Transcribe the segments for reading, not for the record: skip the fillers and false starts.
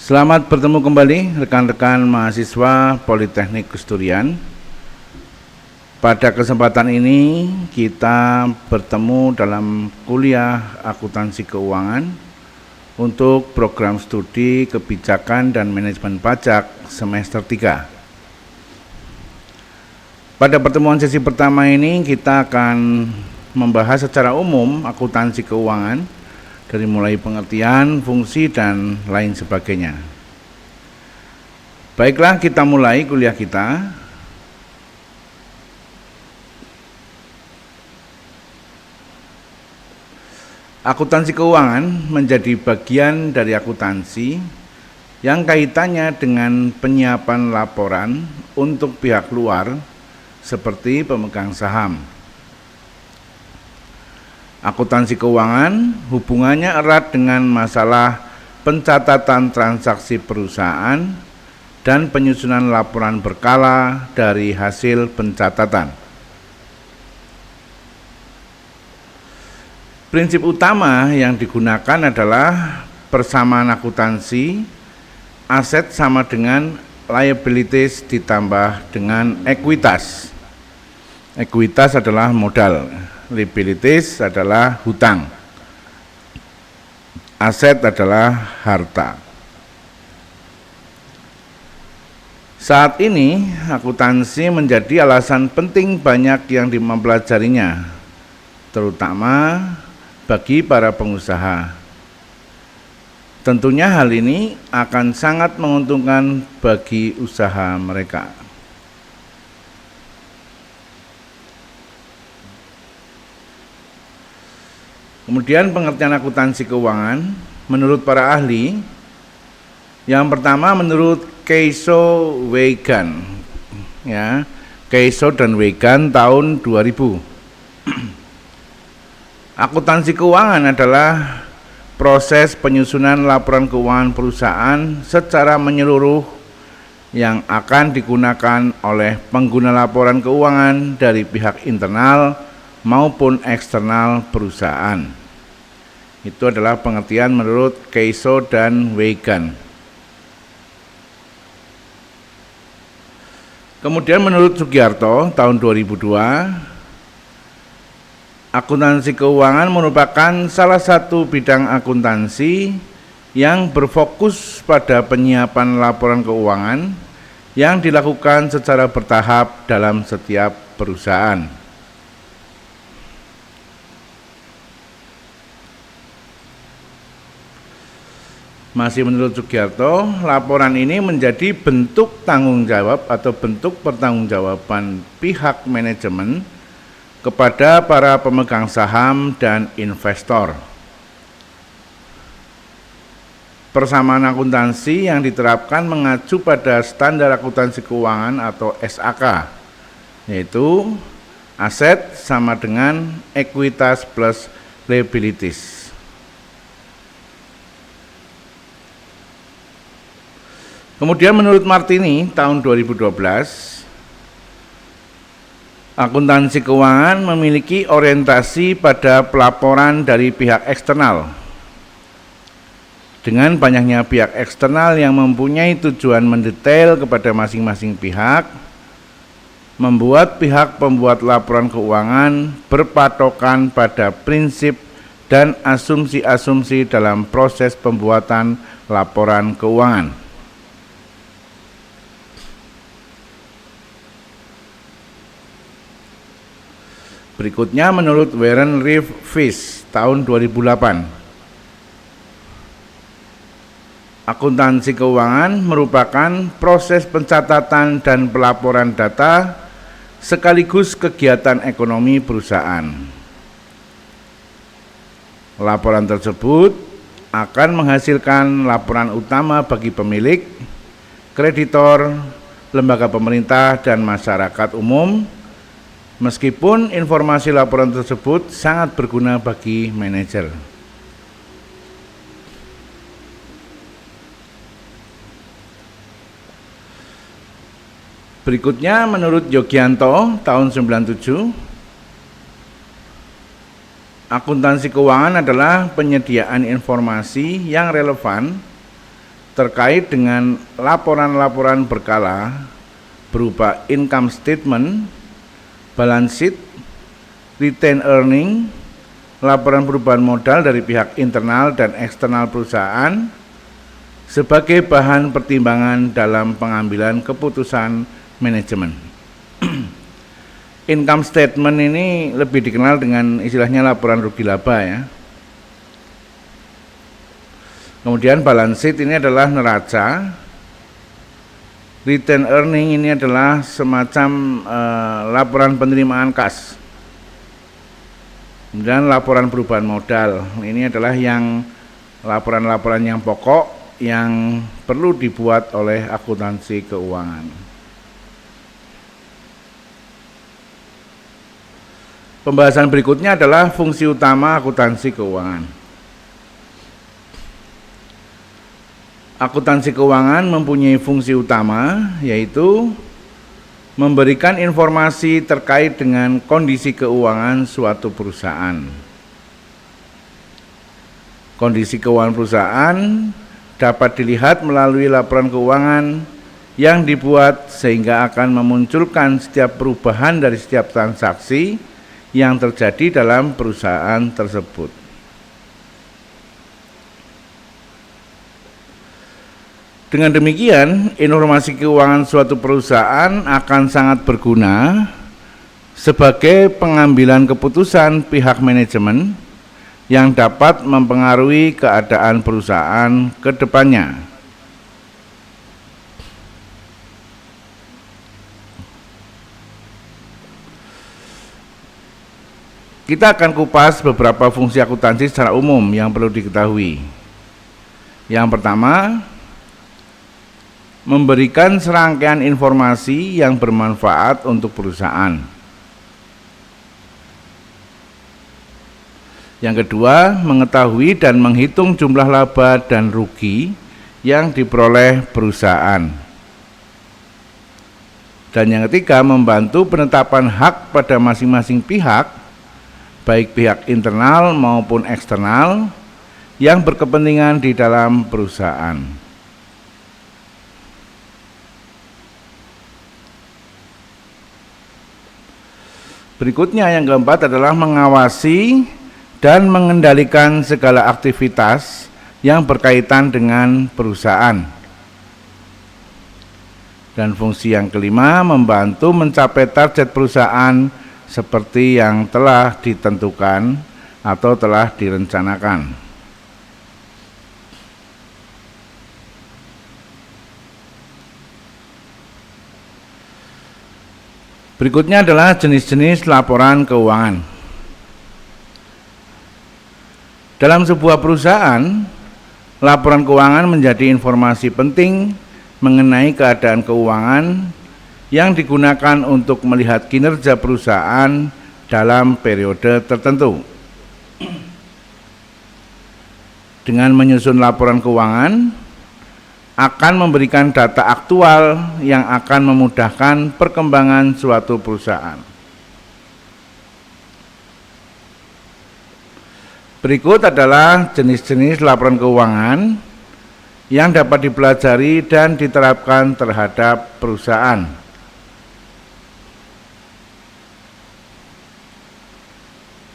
Selamat bertemu kembali rekan-rekan mahasiswa Politeknik Kusturian. Pada kesempatan ini kita bertemu dalam kuliah akuntansi keuangan untuk program studi kebijakan dan manajemen pajak semester 3. Pada pertemuan sesi pertama ini kita akan membahas secara umum akuntansi keuangan dari mulai pengertian, fungsi, dan lain sebagainya. Baiklah, kita mulai kuliah kita. Akuntansi keuangan menjadi bagian dari akuntansi yang kaitannya dengan penyiapan laporan untuk pihak luar seperti pemegang saham. Akuntansi keuangan hubungannya erat dengan masalah pencatatan transaksi perusahaan dan penyusunan laporan berkala dari hasil pencatatan. Prinsip utama yang digunakan adalah persamaan akuntansi, aset sama dengan liabilities ditambah dengan ekuitas. Ekuitas adalah modal. Liabilities adalah hutang, aset adalah harta. Saat ini akuntansi menjadi alasan penting banyak yang mempelajarinya, terutama bagi para pengusaha. Tentunya hal ini akan sangat menguntungkan bagi usaha mereka. Kemudian pengertian akuntansi keuangan menurut para ahli, yang pertama menurut Keyso-Weygand, ya, Keyso dan Weygand tahun 2000. Akuntansi keuangan adalah proses penyusunan laporan keuangan perusahaan secara menyeluruh yang akan digunakan oleh pengguna laporan keuangan dari pihak internal maupun eksternal perusahaan. Itu adalah pengertian menurut Keyso dan Weygand. Kemudian menurut Sugiarto tahun 2002, akuntansi keuangan merupakan salah satu bidang akuntansi yang berfokus pada penyiapan laporan keuangan yang dilakukan secara bertahap dalam setiap perusahaan. Masih menurut Sugiarto, laporan ini menjadi bentuk tanggung jawab atau bentuk pertanggungjawaban pihak manajemen kepada para pemegang saham dan investor. Persamaan akuntansi yang diterapkan mengacu pada standar akuntansi keuangan atau SAK, yaitu aset sama dengan ekuitas plus liabilities. Kemudian menurut Martini tahun 2012, akuntansi keuangan memiliki orientasi pada pelaporan dari pihak eksternal. Dengan banyaknya pihak eksternal yang mempunyai tujuan mendetail kepada masing-masing pihak, membuat pihak pembuat laporan keuangan berpatokan pada prinsip dan asumsi-asumsi dalam proses pembuatan laporan keuangan. Berikutnya menurut Warren Fish tahun 2008, akuntansi keuangan merupakan proses pencatatan dan pelaporan data sekaligus kegiatan ekonomi perusahaan. Laporan tersebut akan menghasilkan laporan utama bagi pemilik, kreditor, lembaga pemerintah, dan masyarakat umum. Meskipun informasi laporan tersebut sangat berguna bagi manajer. Berikutnya menurut Yogianto tahun 97, akuntansi keuangan adalah penyediaan informasi yang relevan terkait dengan laporan-laporan berkala berupa income statement, balance sheet, retained earning, laporan perubahan modal dari pihak internal dan eksternal perusahaan sebagai bahan pertimbangan dalam pengambilan keputusan manajemen. Income statement ini lebih dikenal dengan istilahnya laporan rugi laba ya. Kemudian balance sheet ini adalah neraca. Retained earning ini adalah semacam laporan penerimaan kas. Kemudian laporan perubahan modal ini adalah yang laporan-laporan yang pokok yang perlu dibuat oleh akuntansi keuangan. Pembahasan berikutnya adalah fungsi utama akuntansi keuangan. Akuntansi keuangan mempunyai fungsi utama, yaitu memberikan informasi terkait dengan kondisi keuangan suatu perusahaan. Kondisi keuangan perusahaan dapat dilihat melalui laporan keuangan yang dibuat sehingga akan memunculkan setiap perubahan dari setiap transaksi yang terjadi dalam perusahaan tersebut. Dengan demikian, informasi keuangan suatu perusahaan akan sangat berguna sebagai pengambilan keputusan pihak manajemen yang dapat mempengaruhi keadaan perusahaan ke depannya. Kita akan kupas beberapa fungsi akuntansi secara umum yang perlu diketahui. Yang pertama, memberikan serangkaian informasi yang bermanfaat untuk perusahaan. Yang kedua, mengetahui dan menghitung jumlah laba dan rugi yang diperoleh perusahaan. Dan yang ketiga, membantu penetapan hak pada masing-masing pihak, baik pihak internal maupun eksternal, yang berkepentingan di dalam perusahaan. Berikutnya yang keempat adalah mengawasi dan mengendalikan segala aktivitas yang berkaitan dengan perusahaan. Dan fungsi yang kelima, membantu mencapai target perusahaan seperti yang telah ditentukan atau telah direncanakan. Berikutnya adalah jenis-jenis laporan keuangan. Dalam sebuah perusahaan, laporan keuangan menjadi informasi penting mengenai keadaan keuangan yang digunakan untuk melihat kinerja perusahaan dalam periode tertentu. Dengan menyusun laporan keuangan, akan memberikan data aktual yang akan memudahkan perkembangan suatu perusahaan. Berikut adalah jenis-jenis laporan keuangan yang dapat dipelajari dan diterapkan terhadap perusahaan.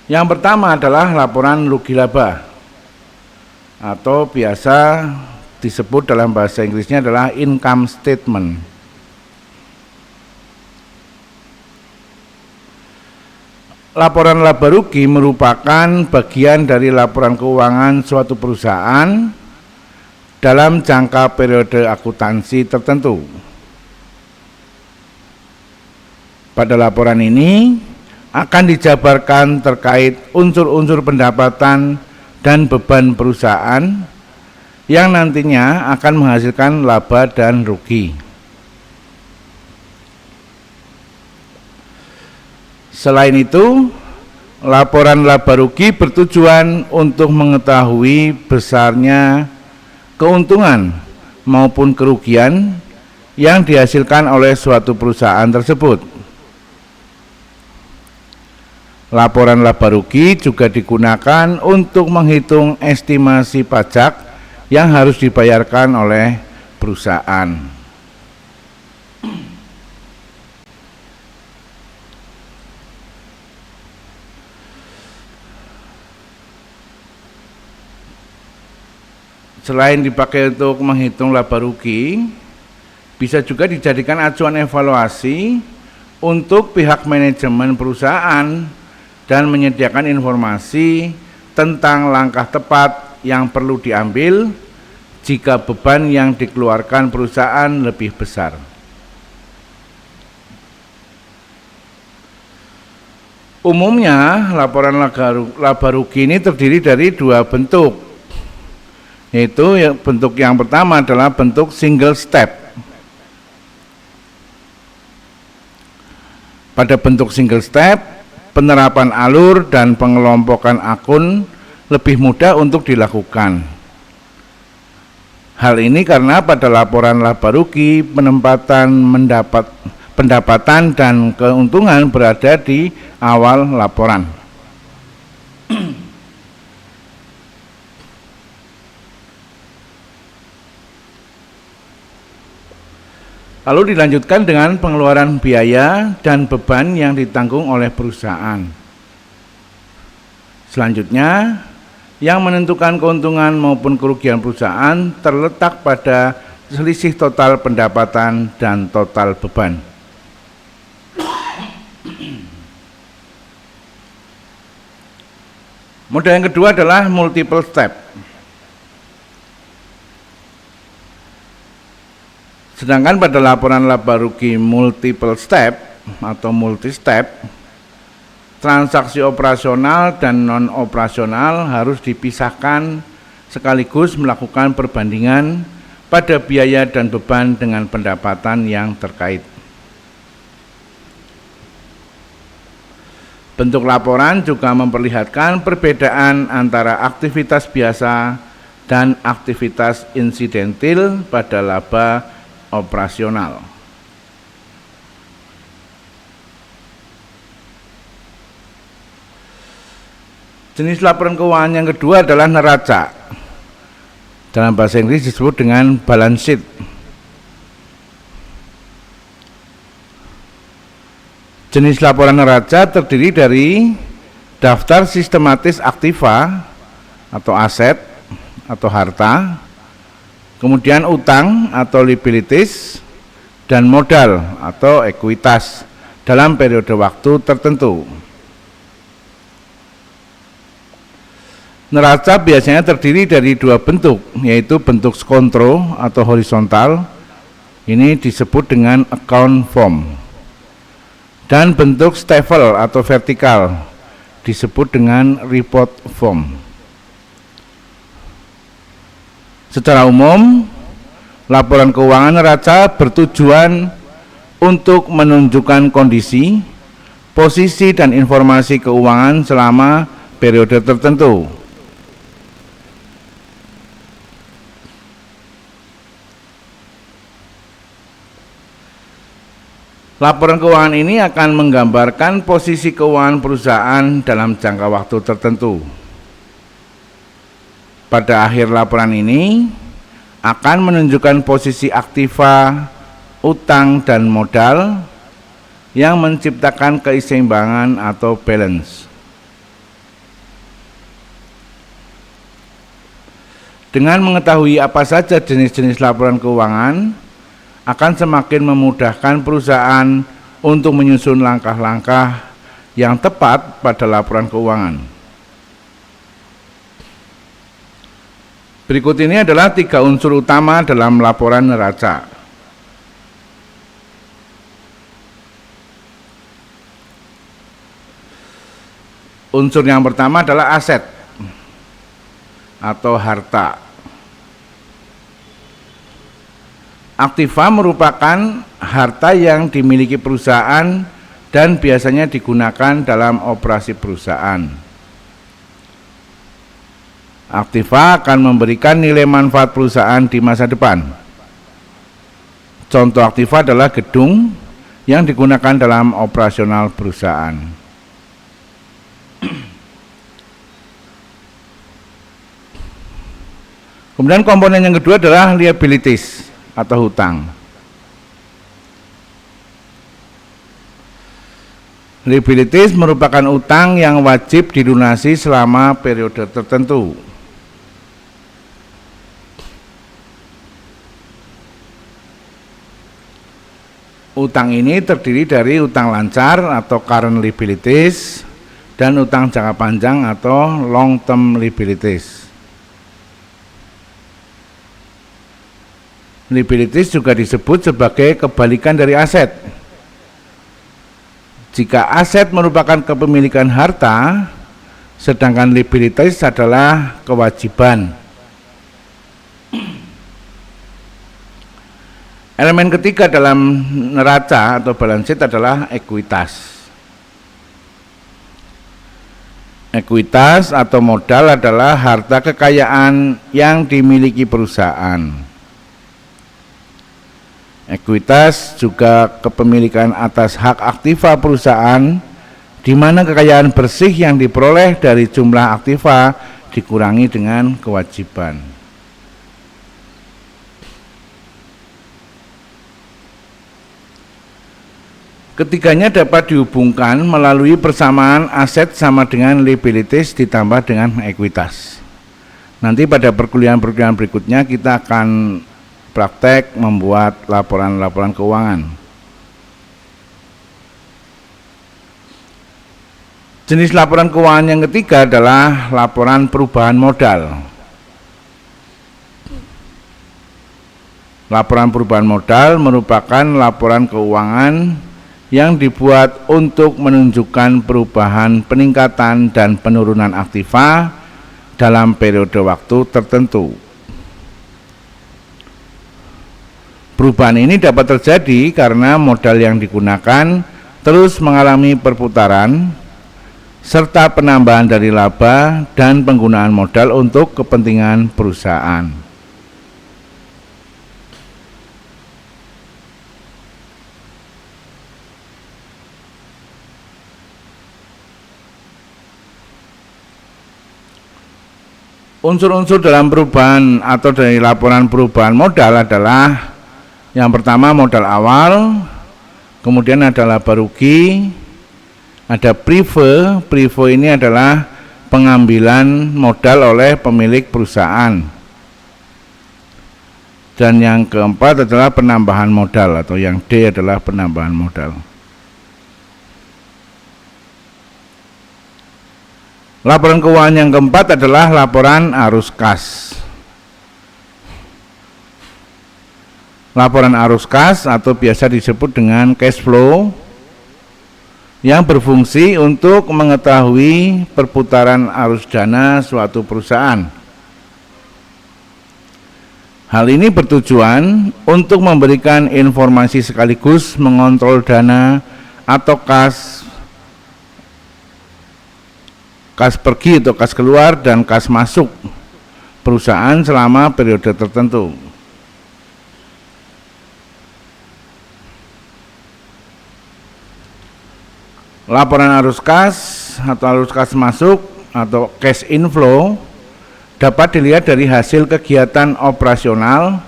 Yang pertama adalah laporan rugi laba, atau biasa disebut dalam bahasa Inggrisnya adalah income statement. Laporan laba rugi merupakan bagian dari laporan keuangan suatu perusahaan dalam jangka periode akuntansi tertentu. Pada laporan ini akan dijabarkan terkait unsur-unsur pendapatan dan beban perusahaan yang nantinya akan menghasilkan laba dan rugi. Selain itu, laporan laba rugi bertujuan untuk mengetahui besarnya keuntungan maupun kerugian yang dihasilkan oleh suatu perusahaan tersebut. Laporan laba rugi juga digunakan untuk menghitung estimasi pajak yang harus dibayarkan oleh perusahaan. Selain dipakai untuk menghitung laba rugi, bisa juga dijadikan acuan evaluasi untuk pihak manajemen perusahaan dan menyediakan informasi tentang langkah tepat yang perlu diambil jika beban yang dikeluarkan perusahaan lebih besar. Umumnya, laporan laba rugi ini terdiri dari dua bentuk, yaitu bentuk yang pertama adalah bentuk single step. Pada bentuk single step, penerapan alur dan pengelompokan akun lebih mudah untuk dilakukan. Hal ini karena pada laporan laba rugi, pendapatan dan keuntungan berada di awal laporan. Lalu dilanjutkan dengan pengeluaran biaya dan beban yang ditanggung oleh perusahaan. Selanjutnya, yang menentukan keuntungan maupun kerugian perusahaan terletak pada selisih total pendapatan dan total beban. Model yang kedua adalah multiple step. Sedangkan pada laporan laba rugi multiple step atau multi step, transaksi operasional dan non operasional harus dipisahkan sekaligus melakukan perbandingan pada biaya dan beban dengan pendapatan yang terkait. Bentuk laporan juga memperlihatkan perbedaan antara aktivitas biasa dan aktivitas insidentil pada laba operasional. Jenis laporan keuangan yang kedua adalah neraca. Dalam bahasa Inggris disebut dengan balance sheet. Jenis laporan neraca terdiri dari daftar sistematis aktiva atau aset atau harta, kemudian utang atau liabilities, dan modal atau ekuitas dalam periode waktu tertentu. Neraca biasanya terdiri dari dua bentuk, yaitu bentuk skontro atau horizontal, ini disebut dengan account form, dan bentuk staple atau vertikal, disebut dengan report form. Secara umum, laporan keuangan neraca bertujuan untuk menunjukkan kondisi, posisi, dan informasi keuangan selama periode tertentu. Laporan keuangan ini akan menggambarkan posisi keuangan perusahaan dalam jangka waktu tertentu. Pada akhir laporan ini akan menunjukkan posisi aktiva, utang, dan modal yang menciptakan keseimbangan atau balance. Dengan mengetahui apa saja jenis-jenis laporan keuangan, akan semakin memudahkan perusahaan untuk menyusun langkah-langkah yang tepat pada laporan keuangan. Berikut ini adalah 3 unsur utama dalam laporan neraca. Unsur yang pertama adalah aset atau harta. Aktiva merupakan harta yang dimiliki perusahaan dan biasanya digunakan dalam operasi perusahaan. Aktiva akan memberikan nilai manfaat perusahaan di masa depan. Contoh aktiva adalah gedung yang digunakan dalam operasional perusahaan. Kemudian komponen yang kedua adalah liabilities atau hutang. Liabilities merupakan utang yang wajib dilunasi selama periode tertentu. Utang ini terdiri dari utang lancar atau current liabilities dan utang jangka panjang atau long term liabilities. Liabilities juga disebut sebagai kebalikan dari aset. Jika aset merupakan kepemilikan harta, sedangkan liabilities adalah kewajiban. Elemen ketiga dalam neraca atau balance sheet adalah ekuitas. Ekuitas atau modal adalah harta kekayaan yang dimiliki perusahaan. Ekuitas juga kepemilikan atas hak aktiva perusahaan, di mana kekayaan bersih yang diperoleh dari jumlah aktiva dikurangi dengan kewajiban. Ketiganya dapat dihubungkan melalui persamaan aset sama dengan liabilities ditambah dengan ekuitas. Nanti pada perkuliahan-perkuliahan berikutnya kita akan praktek membuat laporan-laporan keuangan. Jenis laporan keuangan yang ketiga adalah laporan perubahan modal. Laporan perubahan modal merupakan laporan keuangan yang dibuat untuk menunjukkan perubahan, peningkatan, dan penurunan aktiva dalam periode waktu tertentu. Perubahan ini dapat terjadi karena modal yang digunakan terus mengalami perputaran, serta penambahan dari laba dan penggunaan modal untuk kepentingan perusahaan. Unsur-unsur dalam perubahan atau dari laporan perubahan modal adalah yang pertama modal awal, kemudian ada laba rugi, ada prive. Prive ini adalah pengambilan modal oleh pemilik perusahaan. Dan yang keempat adalah penambahan modal atau yang D adalah penambahan modal. Laporan keuangan yang keempat adalah laporan arus kas. Laporan arus kas atau biasa disebut dengan cash flow yang berfungsi untuk mengetahui perputaran arus dana suatu perusahaan. Hal ini bertujuan untuk memberikan informasi sekaligus mengontrol dana atau kas pergi atau kas keluar dan kas masuk perusahaan selama periode tertentu. Laporan arus kas atau arus kas masuk atau cash inflow dapat dilihat dari hasil kegiatan operasional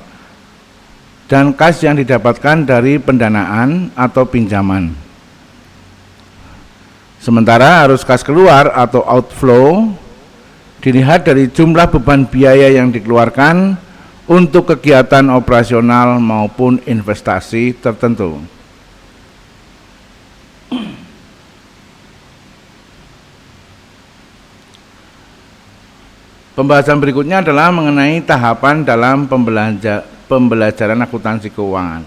dan kas yang didapatkan dari pendanaan atau pinjaman. Sementara arus kas keluar atau outflow dilihat dari jumlah beban biaya yang dikeluarkan untuk kegiatan operasional maupun investasi tertentu. Pembahasan berikutnya adalah mengenai tahapan dalam pembelajaran akuntansi keuangan.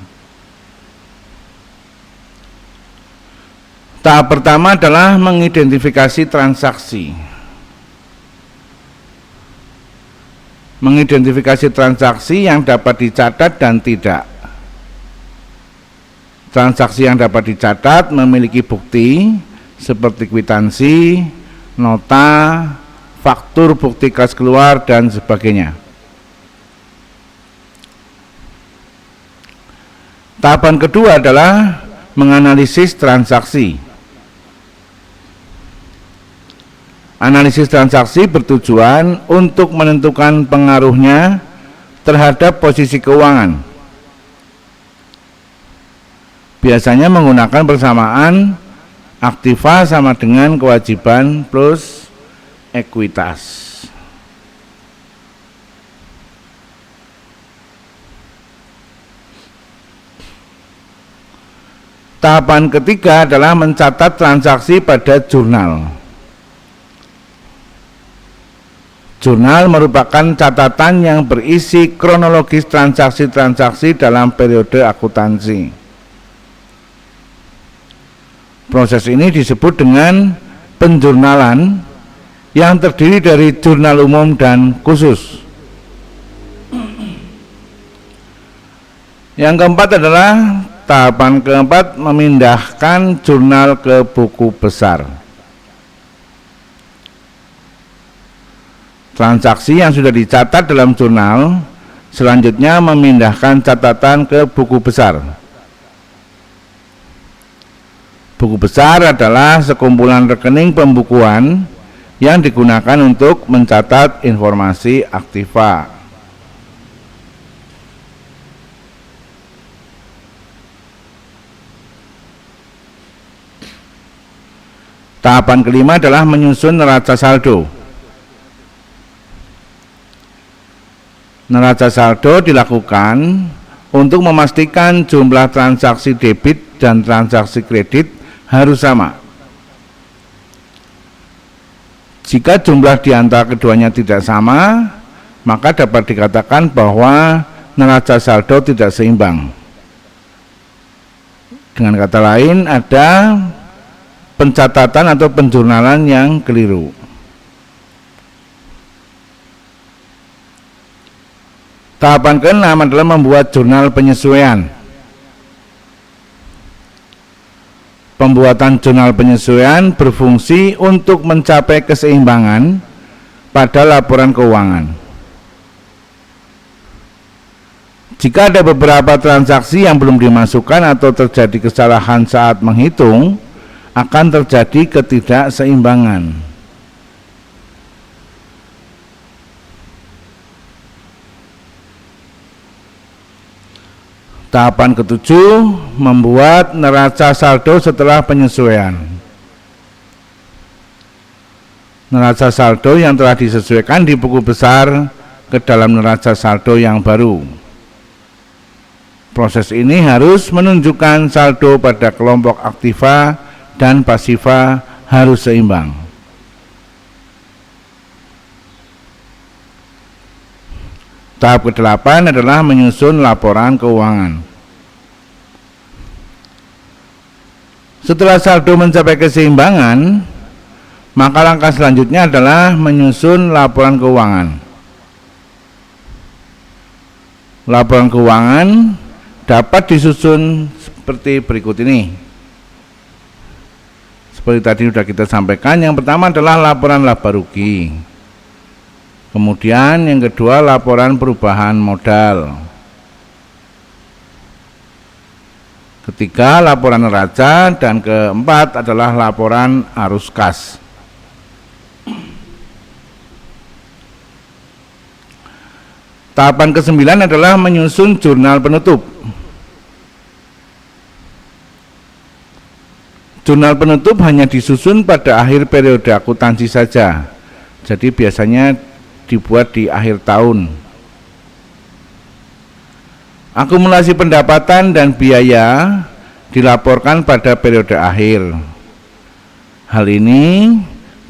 Tahap pertama adalah mengidentifikasi transaksi. Mengidentifikasi transaksi yang dapat dicatat dan tidak. Transaksi yang dapat dicatat memiliki bukti seperti kwitansi, nota, faktur, bukti kas keluar, dan sebagainya. Tahapan kedua adalah menganalisis transaksi. Analisis transaksi bertujuan untuk menentukan pengaruhnya terhadap posisi keuangan. Biasanya menggunakan persamaan aktiva sama dengan kewajiban plus ekuitas. Tahapan ketiga adalah mencatat transaksi pada jurnal. Jurnal merupakan catatan yang berisi kronologis transaksi-transaksi dalam periode akuntansi. Proses ini disebut dengan penjurnalan yang terdiri dari jurnal umum dan khusus. Yang keempat adalah tahapan keempat, memindahkan jurnal ke buku besar. Transaksi yang sudah dicatat dalam jurnal selanjutnya memindahkan catatan ke buku besar. Buku besar adalah sekumpulan rekening pembukuan yang digunakan untuk mencatat informasi aktiva. Tahapan kelima adalah menyusun neraca saldo. Neraca saldo dilakukan untuk memastikan jumlah transaksi debit dan transaksi kredit harus sama. Jika jumlah di antara keduanya tidak sama, maka dapat dikatakan bahwa neraca saldo tidak seimbang. Dengan kata lain, ada pencatatan atau penjurnalan yang keliru. Tahapan keenam adalah membuat jurnal penyesuaian. Pembuatan jurnal penyesuaian berfungsi untuk mencapai keseimbangan pada laporan keuangan. Jika ada beberapa transaksi yang belum dimasukkan atau terjadi kesalahan saat menghitung, akan terjadi ketidakseimbangan. Tahapan ketujuh, membuat neraca saldo setelah penyesuaian. Neraca saldo yang telah disesuaikan di buku besar ke dalam neraca saldo yang baru. Proses ini harus menunjukkan saldo pada kelompok aktiva dan pasiva harus seimbang. Tahap ke-8 adalah menyusun laporan keuangan. Setelah saldo mencapai keseimbangan, maka langkah selanjutnya adalah menyusun laporan keuangan. Laporan keuangan dapat disusun seperti berikut ini. Seperti tadi sudah kita sampaikan, yang pertama adalah laporan laba rugi. Kemudian yang kedua laporan perubahan modal. Ketiga laporan neraca, dan keempat adalah laporan arus kas. Tahapan ke-9 adalah menyusun jurnal penutup. Jurnal penutup hanya disusun pada akhir periode akuntansi saja. Jadi biasanya dibuat di akhir tahun. Akumulasi pendapatan dan biaya dilaporkan pada periode akhir. Hal ini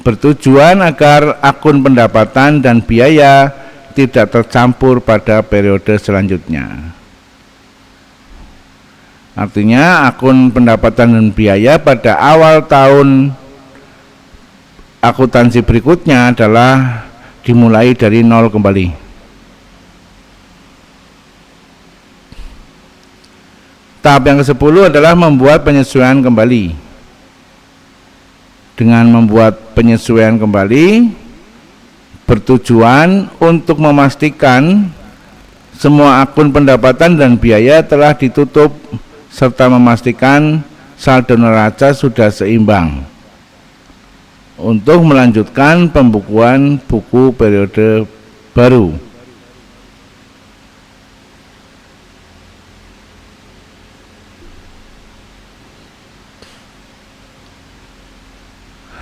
bertujuan agar akun pendapatan dan biaya tidak tercampur pada periode selanjutnya. Artinya akun pendapatan dan biaya pada awal tahun akuntansi berikutnya adalah dimulai dari nol kembali. Tahap yang ke-10 adalah membuat penyesuaian kembali. Dengan membuat penyesuaian kembali bertujuan untuk memastikan semua akun pendapatan dan biaya telah ditutup serta memastikan saldo neraca sudah seimbang untuk melanjutkan pembukuan buku periode baru.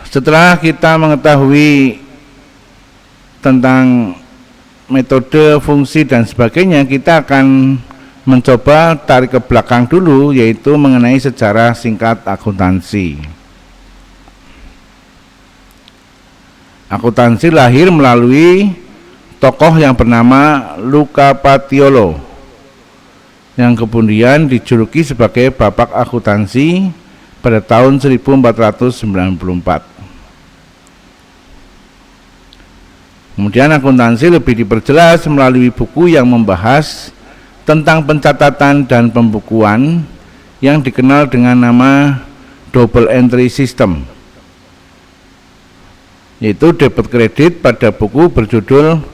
Setelah kita mengetahui tentang metode, fungsi dan sebagainya, kita akan mencoba tarik ke belakang dulu, yaitu mengenai sejarah singkat akuntansi. Akuntansi lahir melalui tokoh yang bernama Luca Paciolo, yang kemudian dijuluki sebagai Bapak Akuntansi pada tahun 1494. Kemudian akuntansi lebih diperjelas melalui buku yang membahas tentang pencatatan dan pembukuan yang dikenal dengan nama double entry system, yaitu debit kredit pada buku berjudul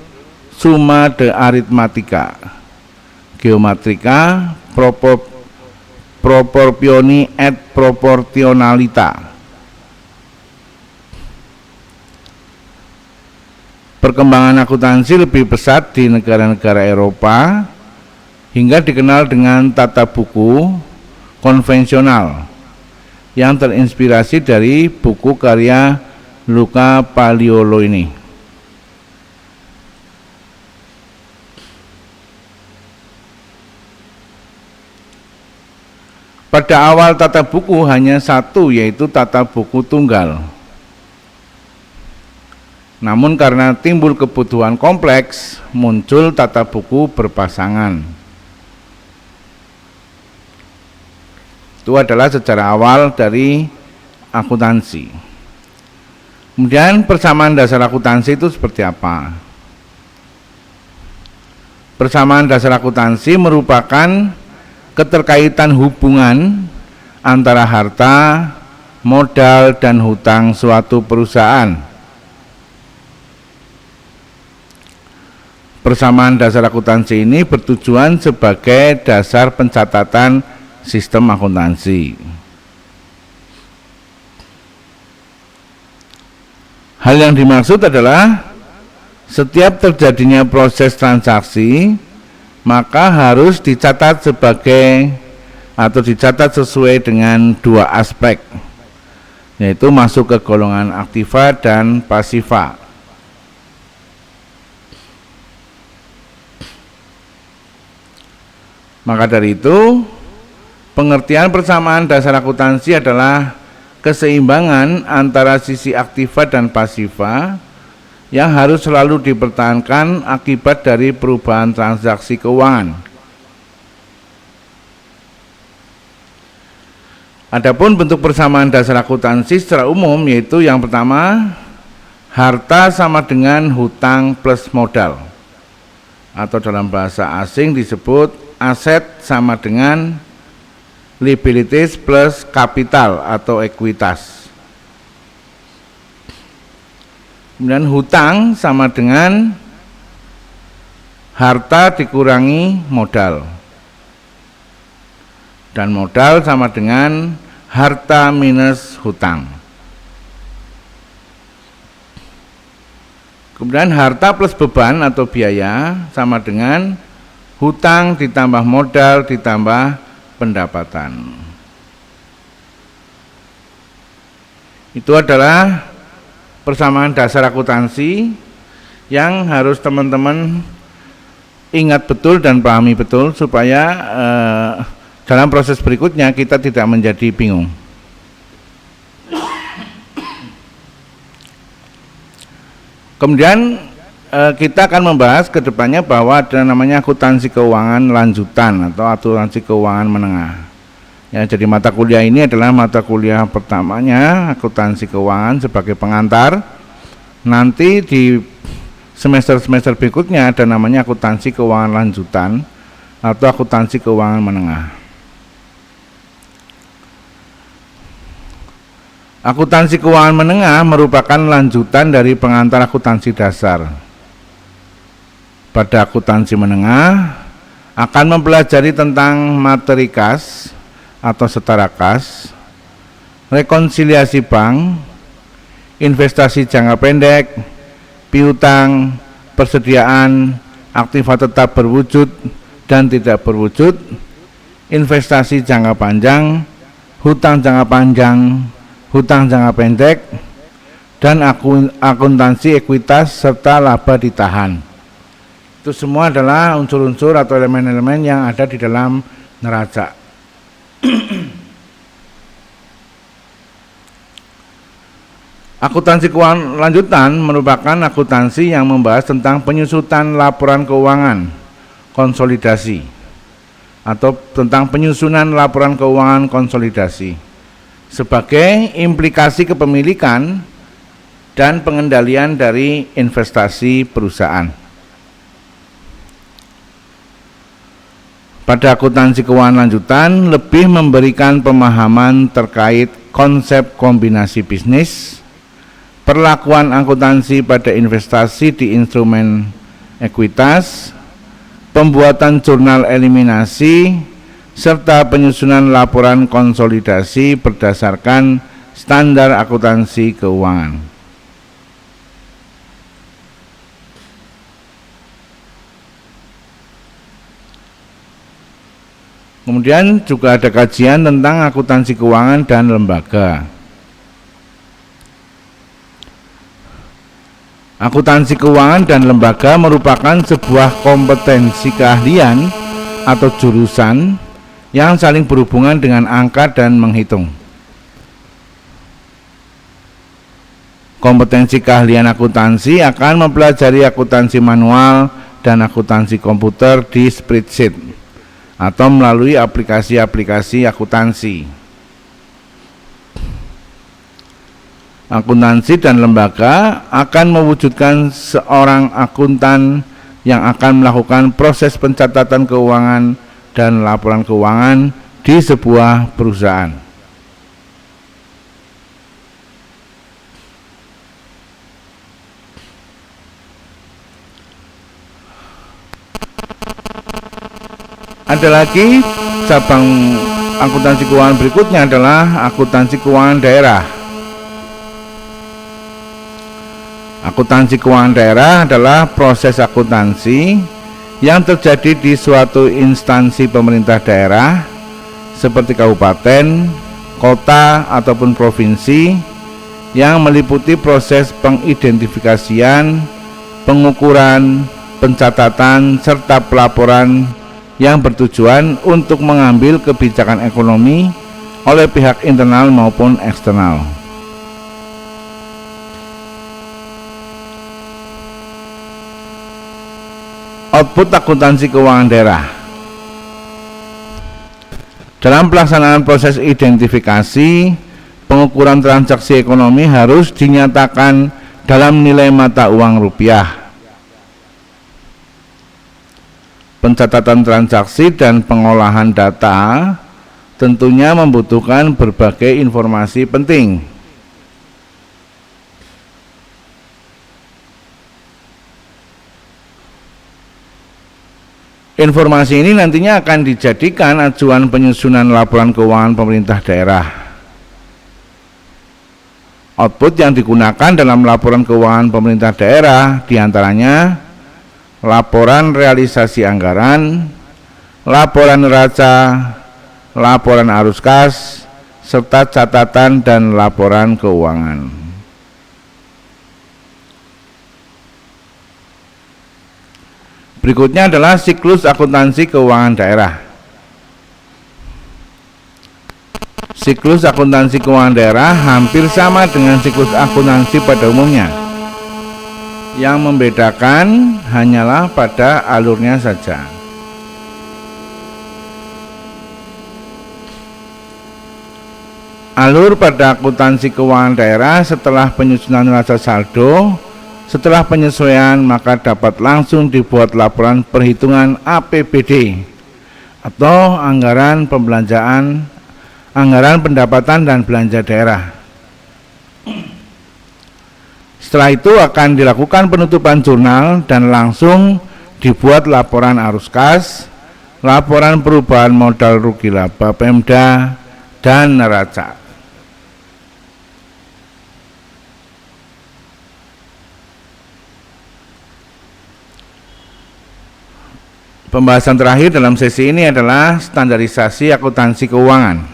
Summa de Arithmetica, Geometrica, Proportioni et Proportionalita. Perkembangan akuntansi lebih pesat di negara-negara Eropa hingga dikenal dengan tata buku konvensional yang terinspirasi dari buku karya Luca Paciolo ini. Pada awal tata buku hanya satu, yaitu tata buku tunggal. Namun karena timbul kebutuhan kompleks, muncul tata buku berpasangan. Itu adalah sejarah awal dari akuntansi. Kemudian persamaan dasar akuntansi itu seperti apa? Persamaan dasar akuntansi merupakan keterkaitan hubungan antara harta, modal, dan hutang suatu perusahaan. Persamaan dasar akuntansi ini bertujuan sebagai dasar pencatatan sistem akuntansi. Hal yang dimaksud adalah setiap terjadinya proses transaksi maka harus dicatat sebagai atau dicatat sesuai dengan dua aspek, yaitu masuk ke golongan aktiva dan pasiva. Maka dari itu, pengertian persamaan dasar akuntansi adalah keseimbangan antara sisi aktiva dan pasiva yang harus selalu dipertahankan akibat dari perubahan transaksi keuangan. Adapun bentuk persamaan dasar akuntansi secara umum yaitu yang pertama, harta sama dengan hutang plus modal, atau dalam bahasa asing disebut aset sama dengan liabilities plus kapital atau ekuitas. Kemudian hutang sama dengan harta dikurangi modal, dan modal sama dengan harta minus hutang. Kemudian harta plus beban atau biaya sama dengan hutang ditambah modal ditambah pendapatan. Itu adalah persamaan dasar akuntansi yang harus teman-teman ingat betul dan pahami betul supaya dalam proses berikutnya kita tidak menjadi bingung. Kemudian kita akan membahas ke depannya bahwa ada namanya akuntansi keuangan lanjutan atau akuntansi keuangan menengah. Ya, jadi mata kuliah ini adalah mata kuliah pertamanya akuntansi keuangan sebagai pengantar. Nanti di semester-semester berikutnya ada namanya akuntansi keuangan lanjutan atau akuntansi keuangan menengah. Akuntansi keuangan menengah merupakan lanjutan dari pengantar akuntansi dasar. Pada akuntansi menengah akan mempelajari tentang materi kas atau setara kas, rekonsiliasi bank, investasi jangka pendek, piutang, persediaan, aktiva tetap berwujud dan tidak berwujud, investasi jangka panjang, hutang jangka panjang, hutang jangka pendek, dan akuntansi ekuitas serta laba ditahan. Itu semua adalah unsur-unsur atau elemen-elemen yang ada di dalam neraca. Akuntansi keuangan lanjutan merupakan akuntansi yang membahas tentang penyusunan laporan keuangan konsolidasi atau tentang penyusunan laporan keuangan konsolidasi sebagai implikasi kepemilikan dan pengendalian dari investasi perusahaan. Pada akuntansi keuangan lanjutan lebih memberikan pemahaman terkait konsep kombinasi bisnis, perlakuan akuntansi pada investasi di instrumen ekuitas, pembuatan jurnal eliminasi, serta penyusunan laporan konsolidasi berdasarkan standar akuntansi keuangan. Kemudian juga ada kajian tentang akuntansi keuangan dan lembaga. Akuntansi keuangan dan lembaga merupakan sebuah kompetensi keahlian atau jurusan yang saling berhubungan dengan angka dan menghitung. Kompetensi keahlian akuntansi akan mempelajari akuntansi manual dan akuntansi komputer di spreadsheet atau melalui aplikasi-aplikasi akuntansi. Akuntansi dan lembaga akan mewujudkan seorang akuntan yang akan melakukan proses pencatatan keuangan dan laporan keuangan di sebuah perusahaan. Ada lagi cabang akuntansi keuangan berikutnya adalah akuntansi keuangan daerah. Akuntansi keuangan daerah adalah proses akuntansi yang terjadi di suatu instansi pemerintah daerah seperti kabupaten, kota, ataupun provinsi yang meliputi proses pengidentifikasian, pengukuran, pencatatan, serta pelaporan yang bertujuan untuk mengambil kebijakan ekonomi oleh pihak internal maupun eksternal. Output akuntansi keuangan daerah. Dalam pelaksanaan proses identifikasi, pengukuran transaksi ekonomi harus dinyatakan dalam nilai mata uang rupiah. Pencatatan transaksi dan pengolahan data tentunya membutuhkan berbagai informasi penting. Informasi ini nantinya akan dijadikan acuan penyusunan laporan keuangan pemerintah daerah. Output yang digunakan dalam laporan keuangan pemerintah daerah diantaranya laporan realisasi anggaran, laporan neraca, laporan arus kas, serta catatan dan laporan keuangan. Berikutnya adalah siklus akuntansi keuangan daerah. Siklus akuntansi keuangan daerah hampir sama dengan siklus akuntansi pada umumnya. Yang membedakan hanyalah pada alurnya saja. Alur pada akuntansi keuangan daerah setelah penyusunan neraca saldo, setelah penyesuaian maka dapat langsung dibuat laporan perhitungan APBD atau anggaran pembelanjaan, anggaran pendapatan dan belanja daerah. Setelah itu akan dilakukan penutupan jurnal dan langsung dibuat laporan arus kas, laporan perubahan modal rugi laba Pemda, dan neraca. Pembahasan terakhir dalam sesi ini adalah standarisasi akuntansi keuangan.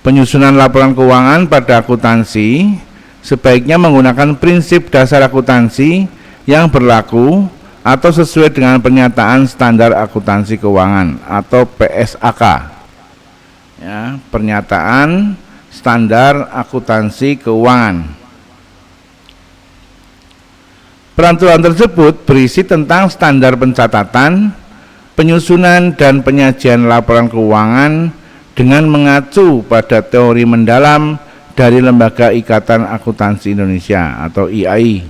Penyusunan laporan keuangan pada akuntansi sebaiknya menggunakan prinsip dasar akuntansi yang berlaku atau sesuai dengan pernyataan standar akuntansi keuangan atau PSAK. Ya, pernyataan standar akuntansi keuangan. Peraturan tersebut berisi tentang standar pencatatan, penyusunan dan penyajian laporan keuangan dengan mengacu pada teori mendalam dari Lembaga Ikatan Akuntansi Indonesia atau IAI.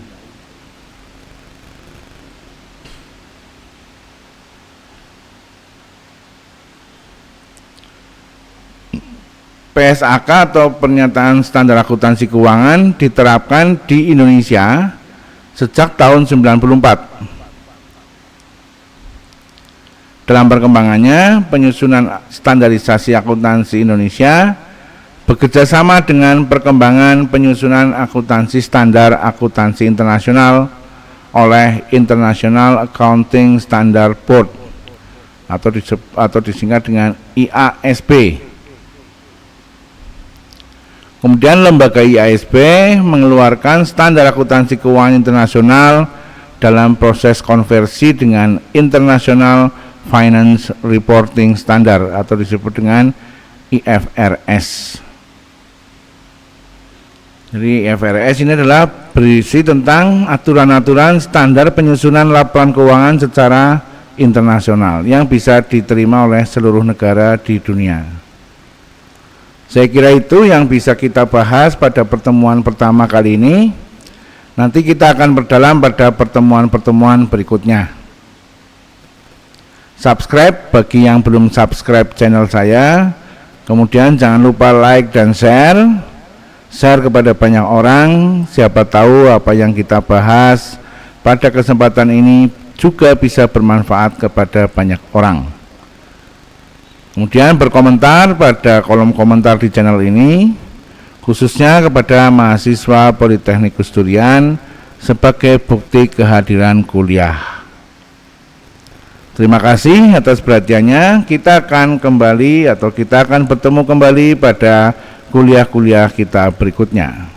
PSAK atau Pernyataan Standar Akuntansi Keuangan diterapkan di Indonesia sejak tahun 94. Dalam perkembangannya, penyusunan standarisasi akuntansi Indonesia bekerjasama dengan perkembangan penyusunan akuntansi standar akuntansi internasional oleh International Accounting Standard Board atau disingkat dengan IASB. Kemudian lembaga IASB mengeluarkan standar akuntansi keuangan internasional dalam proses konversi dengan International Finance Reporting Standard atau disebut dengan IFRS. Jadi IFRS ini adalah berisi tentang aturan-aturan standar penyusunan laporan keuangan secara internasional yang bisa diterima oleh seluruh negara di dunia. Saya kira itu yang bisa kita bahas pada pertemuan pertama kali ini. Nanti kita akan berdalam pada pertemuan-pertemuan berikutnya. Subscribe bagi yang belum subscribe channel saya. Kemudian jangan lupa like dan share. Share kepada banyak orang. Siapa tahu apa yang kita bahas pada kesempatan ini juga bisa bermanfaat kepada banyak orang. Kemudian berkomentar pada kolom komentar di channel ini, khususnya kepada mahasiswa Politeknik Gus Durian sebagai bukti kehadiran kuliah. Terima kasih atas perhatiannya. Kita akan bertemu kembali pada kuliah-kuliah kita berikutnya.